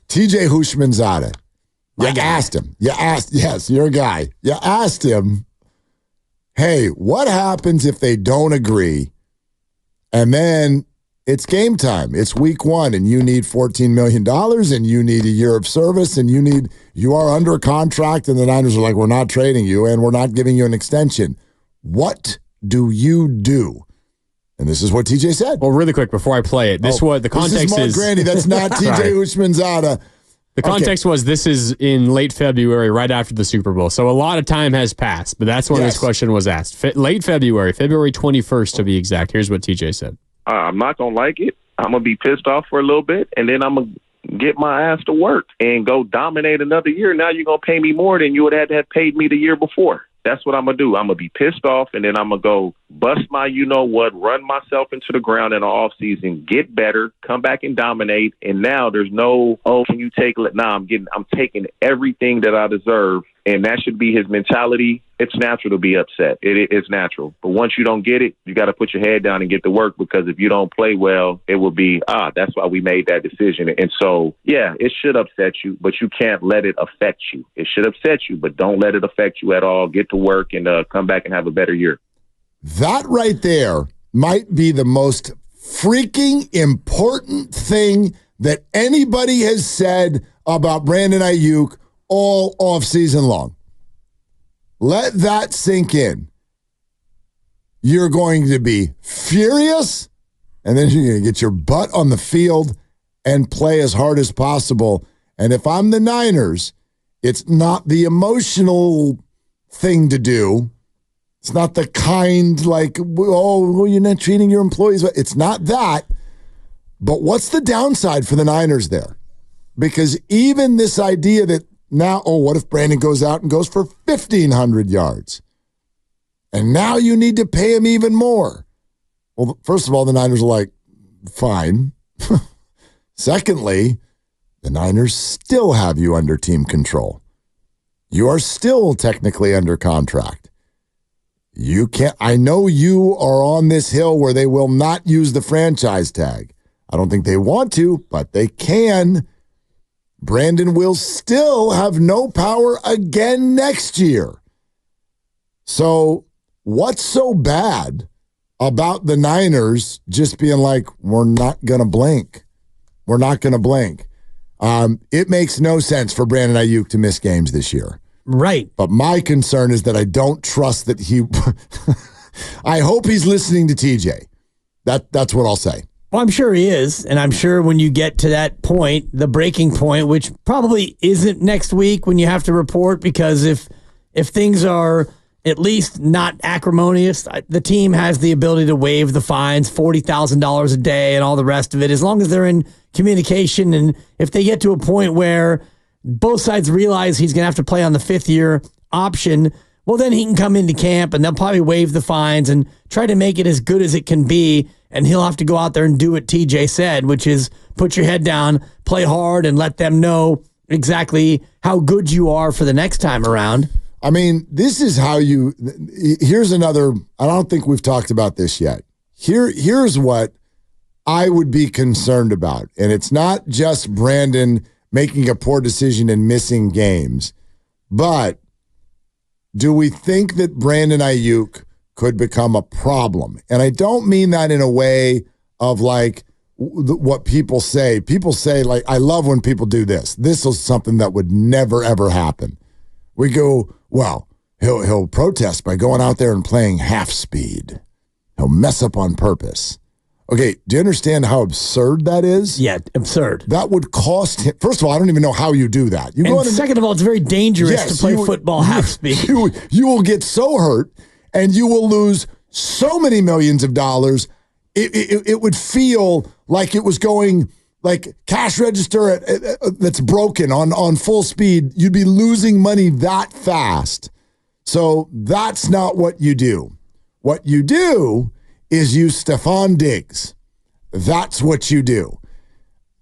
TJ Houshmandzadeh. Yes, your guy. You asked him, hey, what happens if they don't agree? And then it's game time. It's week 1, and you need $14 million, and you need a year of service, and you are under contract, and the Niners are like, we're not trading you, and we're not giving you an extension. What do you do? And this is what TJ said. Well, really quick before I play it, the context this is Mark Grandy. That's not TJ Houshmandzadeh. The context was this is in late February, right after the Super Bowl. So a lot of time has passed, but that's when this question was asked. Late February, February 21st to be exact. Here's what TJ said. I'm not going to like it. I'm going to be pissed off for a little bit, and then I'm going to get my ass to work and go dominate another year. Now you're going to pay me more than you would have had paid me the year before. That's what I'm going to do. I'm going to be pissed off, and then I'm going to go bust my you-know-what, run myself into the ground in the offseason, get better, come back and dominate, and now there's no, can you take it? Nah, I'm taking everything that I deserve, and that should be his mentality. It's natural to be upset. It's natural. But once you don't get it, you got to put your head down and get to work, because if you don't play well, it will be, that's why we made that decision. And so, yeah, it should upset you, but you can't let it affect you. It should upset you, but don't let it affect you at all. Get to work and come back and have a better year. That right there might be the most freaking important thing that anybody has said about Brandon Aiyuk all offseason long. Let that sink in. You're going to be furious, and then you're going to get your butt on the field and play as hard as possible. And if I'm the Niners, it's not the emotional thing to do. It's not the kind like, you're not treating your employees. It's not that. But what's the downside for the Niners there? Because even this idea that now, what if Brandon goes out and goes for 1,500 yards? And now you need to pay him even more. Well, first of all, the Niners are like, fine. Secondly, the Niners still have you under team control. You are still technically under contract. I know you are on this hill where they will not use the franchise tag. I don't think they want to, but they can. Brandon will still have no power again next year. So what's so bad about the Niners just being like, we're not going to blink? We're not going to blink. It makes no sense for Brandon Aiyuk to miss games this year. Right. But my concern is that I don't trust that he I hope he's listening to TJ. That's what I'll say. Well, I'm sure he is, and I'm sure when you get to that point, the breaking point, which probably isn't next week when you have to report, because if things are at least not acrimonious, the team has the ability to waive the fines, $40,000 a day and all the rest of it, as long as they're in communication. And if they get to a point where both sides realize he's going to have to play on the 5th-year option, well, then he can come into camp and they'll probably waive the fines and try to make it as good as it can be. And he'll have to go out there and do what TJ said, which is put your head down, play hard, and let them know exactly how good you are for the next time around. I mean, this is how here's another, I don't think we've talked about this yet. Here's what I would be concerned about. And it's not just Brandon making a poor decision and missing games, but do we think that Brandon Aiyuk could become a problem? And I don't mean that in a way of like what people say. People say, like, I love when people do this. This is something that would never, ever happen. We go, well, he'll protest by going out there and playing half speed. He'll mess up on purpose. Okay, do you understand how absurd that is? Yeah, absurd. That would cost him. First of all, I don't even know how you do that. Second of all, it's very dangerous to play football half speed. You will get so hurt, and you will lose so many millions of dollars. It would feel like it was going like cash register that's broken on full speed. You'd be losing money that fast. So that's not what you do. What you do is use Stephon Diggs. That's what you do.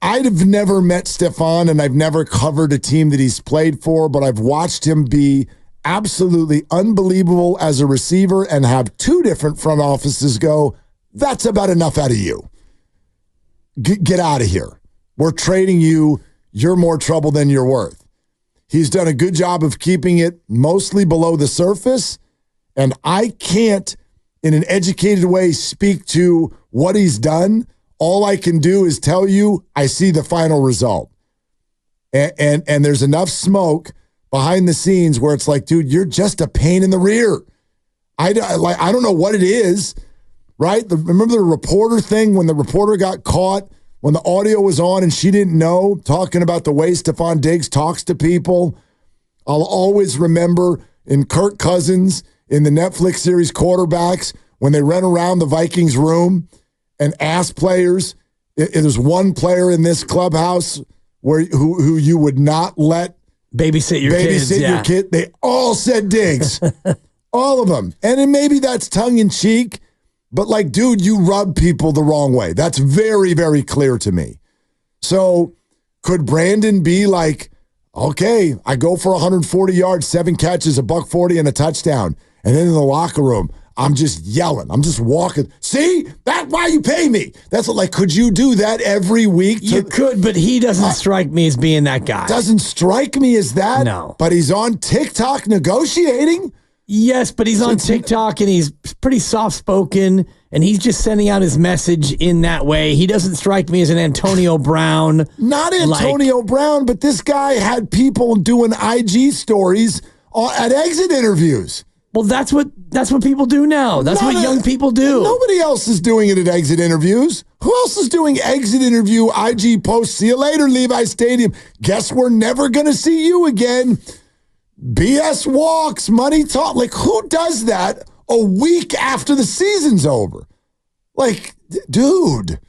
I'd have never met Stephon, and I've never covered a team that he's played for, but I've watched him be absolutely unbelievable as a receiver and have 2 different front offices go, that's about enough out of you. Get out of here. We're trading you. you're more trouble than you're worth. He's done a good job of keeping it mostly below the surface, and I can't, in an educated way, speak to what he's done. All I can do is tell you I see the final result. And there's enough smoke behind the scenes where it's like, dude, you're just a pain in the rear. I don't know what it is, right? Remember the reporter thing when the reporter got caught when the audio was on and she didn't know, talking about the way Stephon Diggs talks to people? I'll always remember in Kirk Cousins in the Netflix series Quarterbacks when they ran around the Vikings room and asked players. There's one player in this clubhouse who you would not let babysit your kid. They all said Diggs. All of them. And then maybe that's tongue in cheek, but like, dude, you rub people the wrong way. That's very, very clear to me. So could Brandon be like, okay, I go for 140 yards, 7 catches, $140 and a touchdown. And then in the locker room, I'm just yelling. I'm just walking. See? That's why you pay me. That's what, like, could you do that every week? You could, but he doesn't strike me as being that guy. Doesn't strike me as that? No. But he's on TikTok negotiating? Yes, but he's on TikTok and he's pretty soft-spoken and he's just sending out his message in that way. He doesn't strike me as an Antonio Brown. Not Antonio Brown, but this guy had people doing IG stories at exit interviews. Well, that's what people do now. That's what young people do. Nobody else is doing it at exit interviews. Who else is doing exit interview IG posts? See you later, Levi Stadium. Guess we're never going to see you again. BS walks, money talk. Like, who does that a week after the season's over? Like, dude.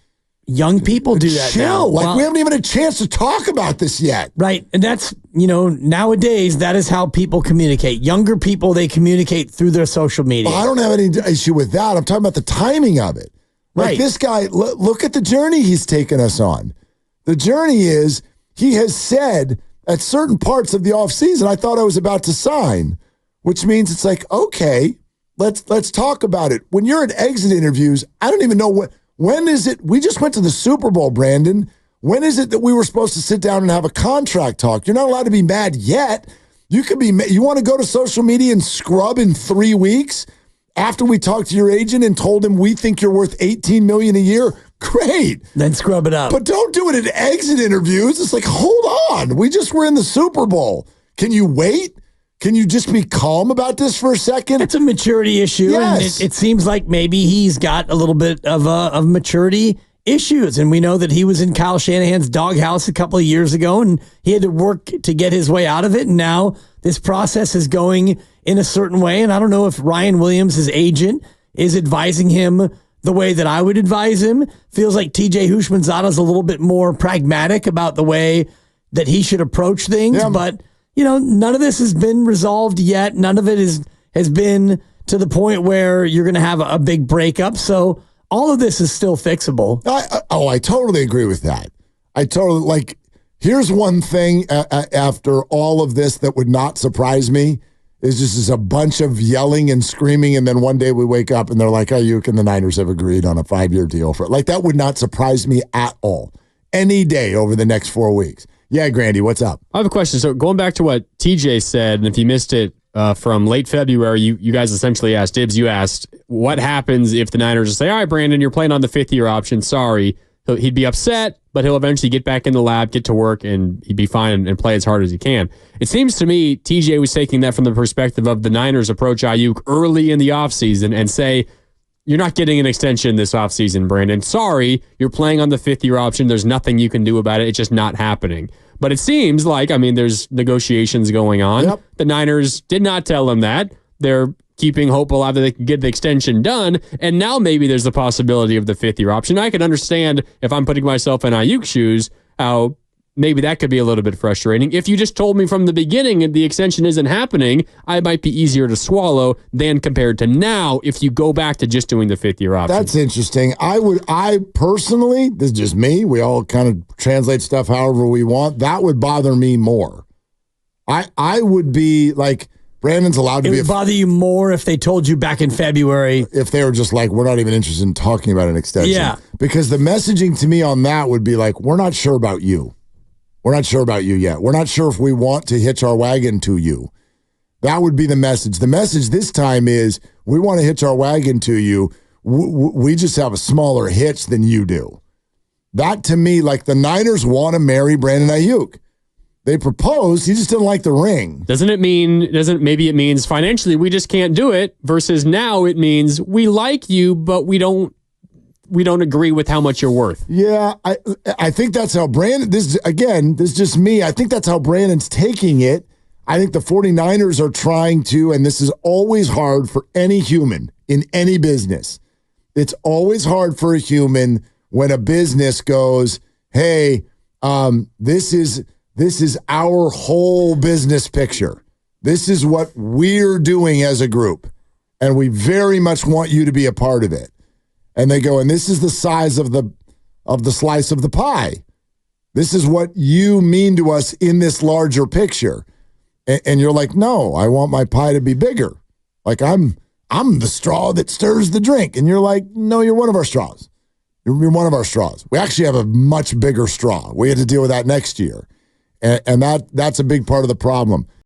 Young people do that now. Like, we haven't even had a chance to talk about this yet. Right. And that's, nowadays, that is how people communicate. Younger people, they communicate through their social media. Well, I don't have any issue with that. I'm talking about the timing of it. Like, right. This guy, look at the journey he's taken us on. The journey is he has said at certain parts of the offseason, I thought I was about to sign, which means it's like, okay, let's talk about it. When you're at exit interviews, I don't even know when is it? We just went to the Super Bowl, Brandon. When is it that we were supposed to sit down and have a contract talk? You're not allowed to be mad yet. You could be. You want to go to social media and scrub in 3 weeks after we talked to your agent and told him we think you're worth $18 million a year? Great. Then scrub it up. But don't do it at exit interviews. It's like, hold on. We just were in the Super Bowl. Can you wait? Can you just be calm about this for a second? It's a maturity issue. Yes. And it seems like maybe he's got a little bit of maturity issues. And we know that he was in Kyle Shanahan's doghouse a couple of years ago, and he had to work to get his way out of it. And now this process is going in a certain way. And I don't know if Ryan Williams, his agent, is advising him the way that I would advise him. Feels like TJ Houshmandzadeh is a little bit more pragmatic about the way that he should approach things. Yeah. But none of this has been resolved yet. None of it has been to the point where you're going to have a big breakup. So all of this is still fixable. I totally agree with that. Here's one thing after all of this that would not surprise me is just a bunch of yelling and screaming, and then one day we wake up and they're like, Aiyuk and the Niners have agreed on a 5-year deal for it. Like, that would not surprise me at all. Any day over the next 4 weeks. Yeah, Grandy, what's up? I have a question. So going back to what TJ said, and if you missed it from late February, you guys essentially asked, Dibs, you asked, what happens if the Niners just say, all right, Brandon, you're playing on the 5th-year option. Sorry. He'd be upset, but he'll eventually get back in the lab, get to work, and he'd be fine and play as hard as he can. It seems to me TJ was taking that from the perspective of the Niners approach Aiyuk early in the offseason and say, you're not getting an extension this offseason, Brandon. Sorry, you're playing on the 5th-year option. There's nothing you can do about it. It's just not happening. But it seems like, there's negotiations going on. Yep. The Niners did not tell him that. They're keeping hope alive that they can get the extension done. And now maybe there's the possibility of the 5th-year option. I can understand if I'm putting myself in Aiyuk's shoes, how maybe that could be a little bit frustrating. If you just told me from the beginning the extension isn't happening, I might be easier to swallow than compared to now if you go back to just doing the 5th-year option. That's interesting. I personally, this is just me, we all kind of translate stuff however we want. That would bother me more. I would be like, Brandon's allowed to be. It would bother you more if they told you back in February. If they were just like, we're not even interested in talking about an extension. Yeah. Because the messaging to me on that would be like, we're not sure about you. We're not sure about you yet. We're not sure if we want to hitch our wagon to you. That would be the message. The message this time is we want to hitch our wagon to you. We just have a smaller hitch than you do. That to me, like the Niners want to marry Brandon Aiyuk. They proposed, he just didn't like the ring. Maybe it means financially we just can't do it, versus now it means we like you, but we don't agree with how much you're worth. Yeah, I think that's how Brandon, this is just me. I think that's how Brandon's taking it. I think the 49ers are trying to, and this is always hard for any human in any business. It's always hard for a human when a business goes, hey, this is our whole business picture. This is what we're doing as a group, and we very much want you to be a part of it. And they go, and this is the size of the slice of the pie. This is what you mean to us in this larger picture. And you're like, no, I want my pie to be bigger. Like I'm the straw that stirs the drink. And you're like, no, you're one of our straws. You're one of our straws. We actually have a much bigger straw. We had to deal with that next year. And that's a big part of the problem.